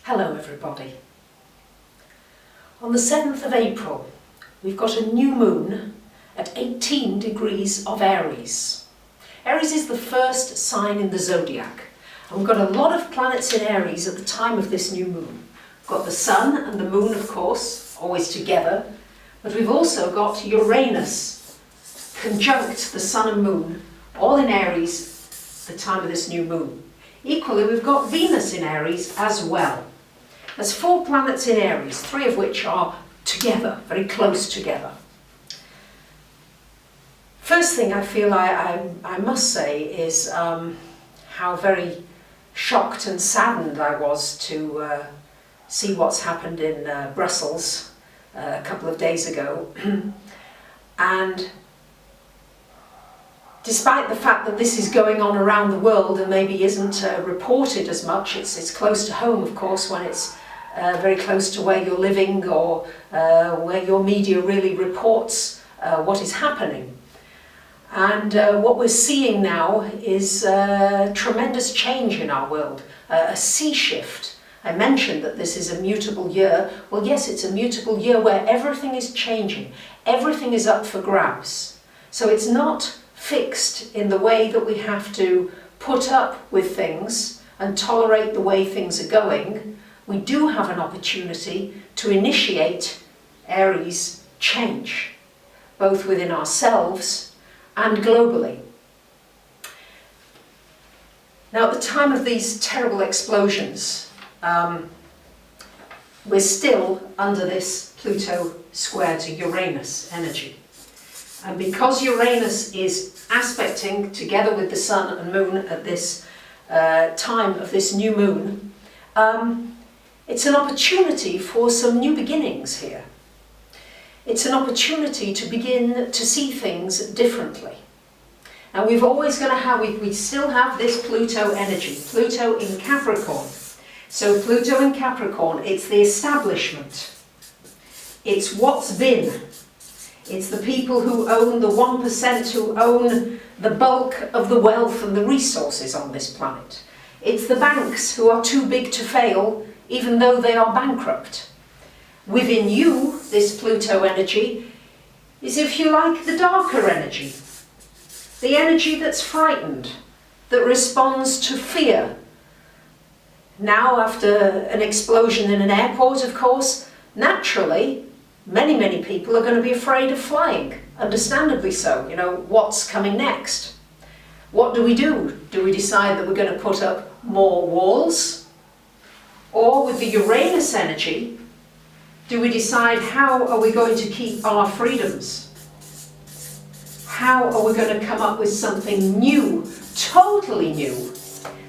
Hello everybody. On the 7th of April we've got a new moon at 18 degrees of Aries. Aries is the first sign in the zodiac, and we've got a lot of planets in Aries at the time of this new moon. We've got the Sun and the Moon, of course, always together, but we've also got Uranus conjunct the Sun and Moon, all in Aries at the time of this new moon. Equally, we've got Venus in Aries as well. There's 4 planets in Aries, 3 of which are together, very close together. First thing I feel I must say is how very shocked and saddened I was to see what's happened in Brussels a couple of days ago. And despite the fact that this is going on around the world and maybe isn't reported as much, it's close to home, of course, when it's very close to where you're living or where your media really reports what is happening. And what we're seeing now is tremendous change in our world, a sea shift. I mentioned that this is a mutable year. Well, yes, it's a mutable year where everything is changing. Everything is up for grabs. So it's not fixed in the way that we have to put up with things and tolerate the way things are going. We do have an opportunity to initiate Aries change, both within ourselves and globally. Now, at the time of these terrible explosions, we're still under this Pluto square to Uranus energy. And because Uranus is aspecting together with the Sun and Moon at this time of this new moon, it's an opportunity for some new beginnings here. It's an opportunity to begin to see things differently. And we've always going to have, we still have this Pluto energy, Pluto in Capricorn. So Pluto in Capricorn, it's the establishment. It's what's been. It's the people who own the 1%, who own the bulk of the wealth and the resources on this planet. It's the banks who are too big to fail, even though they are bankrupt. Within you, this Pluto energy is, if you like, the darker energy. The energy that's frightened, that responds to fear. Now, after an explosion in an airport, of course, naturally, many people are going to be afraid of flying. Understandably so. You know, what's coming next? What do? Do we decide that we're going to put up more walls? Or with the Uranus energy, do we decide how are we going to keep our freedoms? How are we going to come up with something new, totally new,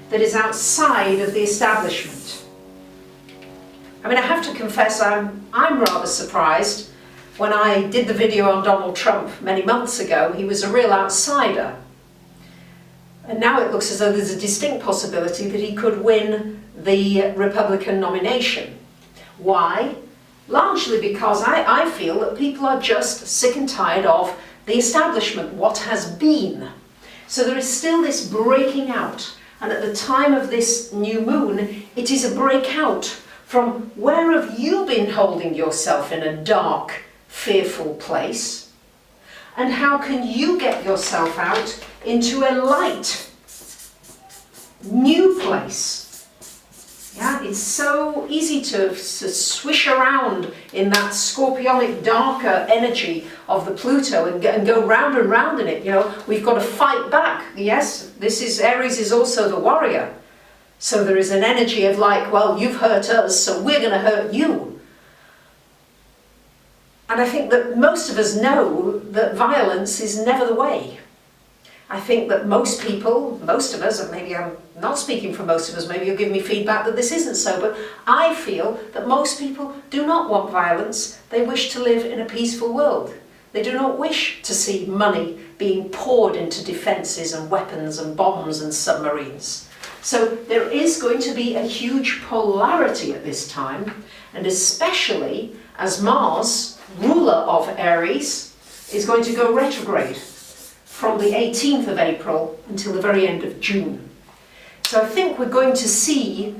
that is outside of the establishment? I mean, I have to confess, I'm rather surprised. When I did the video on Donald Trump many months ago, he was a real outsider. And now it looks as though there's a distinct possibility that he could win the Republican nomination. Why? Largely because I feel that people are just sick and tired of the establishment, what has been. So there is still this breaking out. And at the time of this new moon, it is a breakout from where have you been holding yourself in a dark, fearful place? And how can you get yourself out into a light, new place? Yeah, it's so easy to swish around in that scorpionic, darker energy of the Pluto and go round and round in it. You know, we've got to fight back. Yes, Aries is also the warrior. So there is an energy of like, well, you've hurt us, so we're going to hurt you. And I think that most of us know that violence is never the way. I think that most of us, and maybe I'm not speaking for most of us, maybe you'll give me feedback that this isn't so, but I feel that most people do not want violence. They wish to live in a peaceful world. They do not wish to see money being poured into defences and weapons and bombs and submarines. So there is going to be a huge polarity at this time, and especially as Mars, ruler of Aries, is going to go retrograde from the 18th of April until the very end of June. So I think we're going to see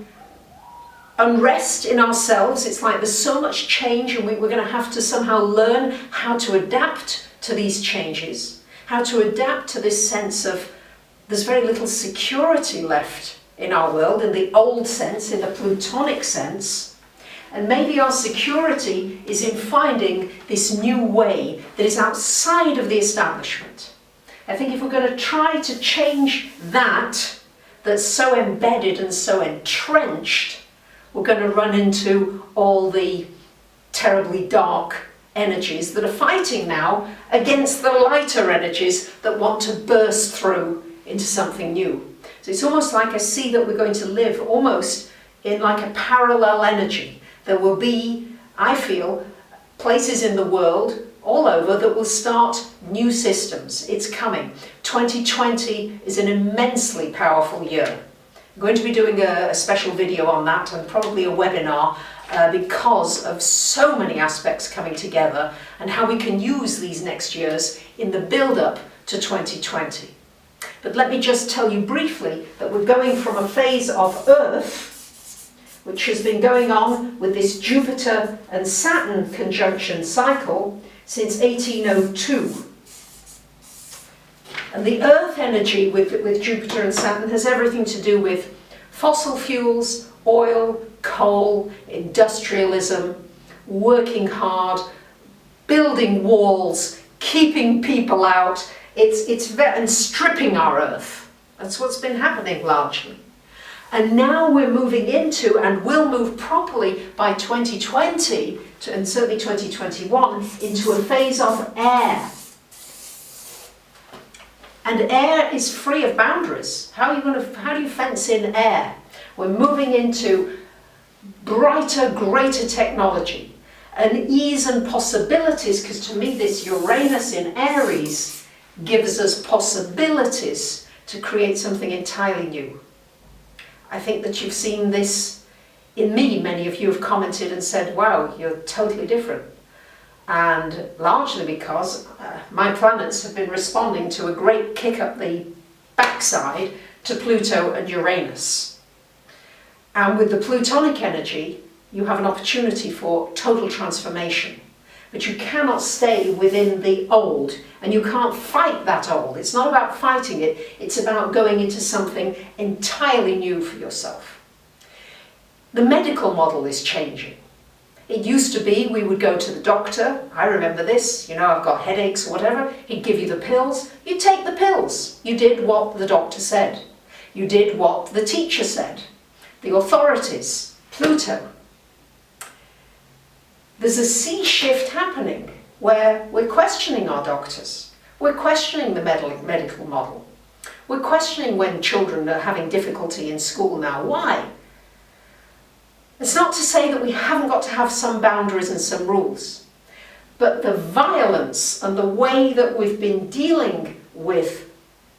unrest in ourselves. It's like there's so much change, and we're going to have to somehow learn how to adapt to these changes, how to adapt to this sense of there's very little security left in our world, in the old sense, in the Plutonic sense. And maybe our security is in finding this new way that is outside of the establishment. I think if we're going to try to change that, that's so embedded and so entrenched, we're going to run into all the terribly dark energies that are fighting now against the lighter energies that want to burst through into something new. So it's almost like I see that we're going to live almost in like a parallel energy. There will be, I feel, places in the world all over that will start new systems. It's coming. 2020 is an immensely powerful year. I'm going to be doing a special video on that, and probably a webinar, because of so many aspects coming together and how we can use these next years in the build-up to 2020. But let me just tell you briefly that we're going from a phase of Earth, which has been going on with this Jupiter and Saturn conjunction cycle since 1802. And the Earth energy with Jupiter and Saturn has everything to do with fossil fuels, oil, coal, industrialism, working hard, building walls, keeping people out, and stripping our Earth. That's what's been happening largely. And now we're moving into, and will move properly by 2020, and certainly 2021, into a phase of air. And air is free of boundaries. How do you fence in air? We're moving into brighter, greater technology, and ease and possibilities, because to me this Uranus in Aries gives us possibilities to create something entirely new. I think that you've seen this in me. Many of you have commented and said, wow, you're totally different. And largely because my planets have been responding to a great kick up the backside to Pluto and Uranus. And with the Plutonic energy, you have an opportunity for total transformation. But you cannot stay within the old, and you can't fight that old. It's not about fighting it, it's about going into something entirely new for yourself. The medical model is changing. It used to be we would go to the doctor. I remember this, I've got headaches or whatever. He'd give you the pills. You take the pills. You did what the doctor said. You did what the teacher said. The authorities, Pluto. There's a sea shift happening where we're questioning our doctors. We're questioning the medical model. We're questioning when children are having difficulty in school now. Why? It's not to say that we haven't got to have some boundaries and some rules, but the violence and the way that we've been dealing with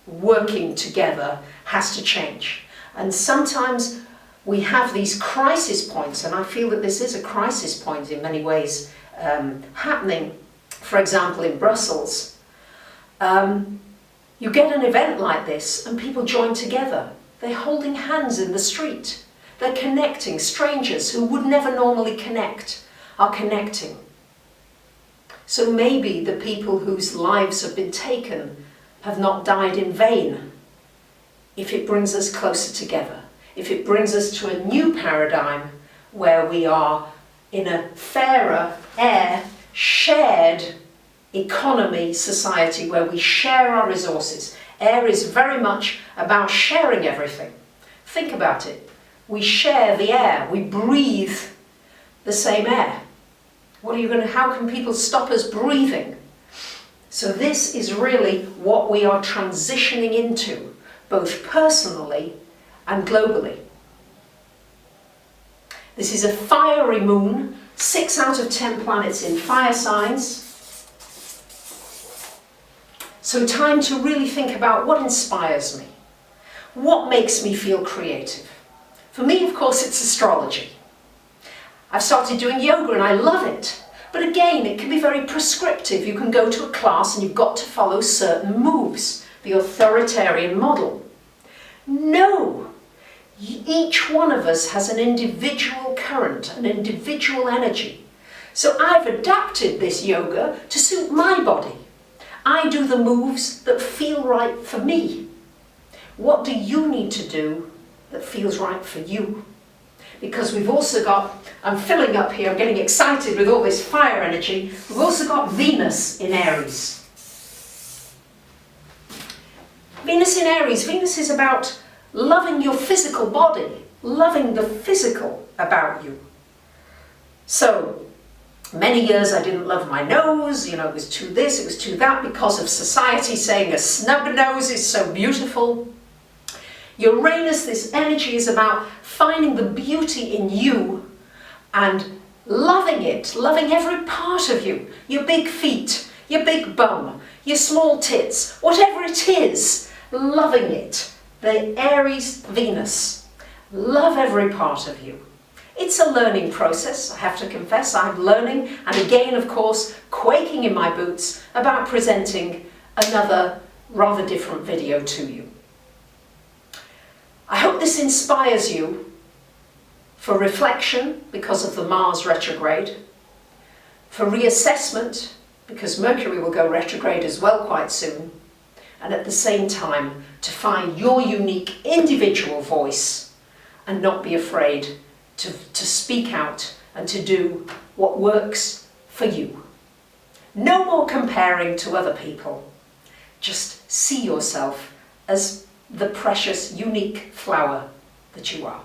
working together has to change. And sometimes we have these crisis points, and I feel that this is a crisis point in many ways happening. For example, in Brussels, you get an event like this and people join together. They're holding hands in the street. They're connecting. Strangers who would never normally connect are connecting. So maybe the people whose lives have been taken have not died in vain if it brings us closer together. If it brings us to a new paradigm where we are in a fairer, shared economy society where we share our resources. Air is very much about sharing everything. Think about it. We share the air. We breathe the same air. How can people stop us breathing? So this is really what we are transitioning into, both personally and globally. This is a fiery moon, 6 out of 10 planets in fire signs. So time to really think about what inspires me. What makes me feel creative? For me, of course, it's astrology. I've started doing yoga and I love it. But again, it can be very prescriptive. You can go to a class and you've got to follow certain moves, the authoritarian model. No! Each one of us has an individual current, an individual energy. So I've adapted this yoga to suit my body. I do the moves that feel right for me. What do you need to do that feels right for you? Because we've also got, I'm filling up here, I'm getting excited with all this fire energy, we've also got Venus in Aries. Venus in Aries, Venus is about loving your physical body, loving the physical about you. So, many years I didn't love my nose, you know, it was too this, it was too that, because of society saying a snub nose is so beautiful. Uranus, this energy is about finding the beauty in you and loving it, loving every part of you. Your big feet, your big bum, your small tits, whatever it is, loving it. The Aries Venus. Love every part of you. It's a learning process, I have to confess. I'm learning, and again, of course, quaking in my boots about presenting another rather different video to you. I hope this inspires you for reflection because of the Mars retrograde, for reassessment because Mercury will go retrograde as well quite soon, and at the same time to find your unique individual voice and not be afraid to speak out and to do what works for you. No more comparing to other people. Just see yourself as the precious, unique flower that you are.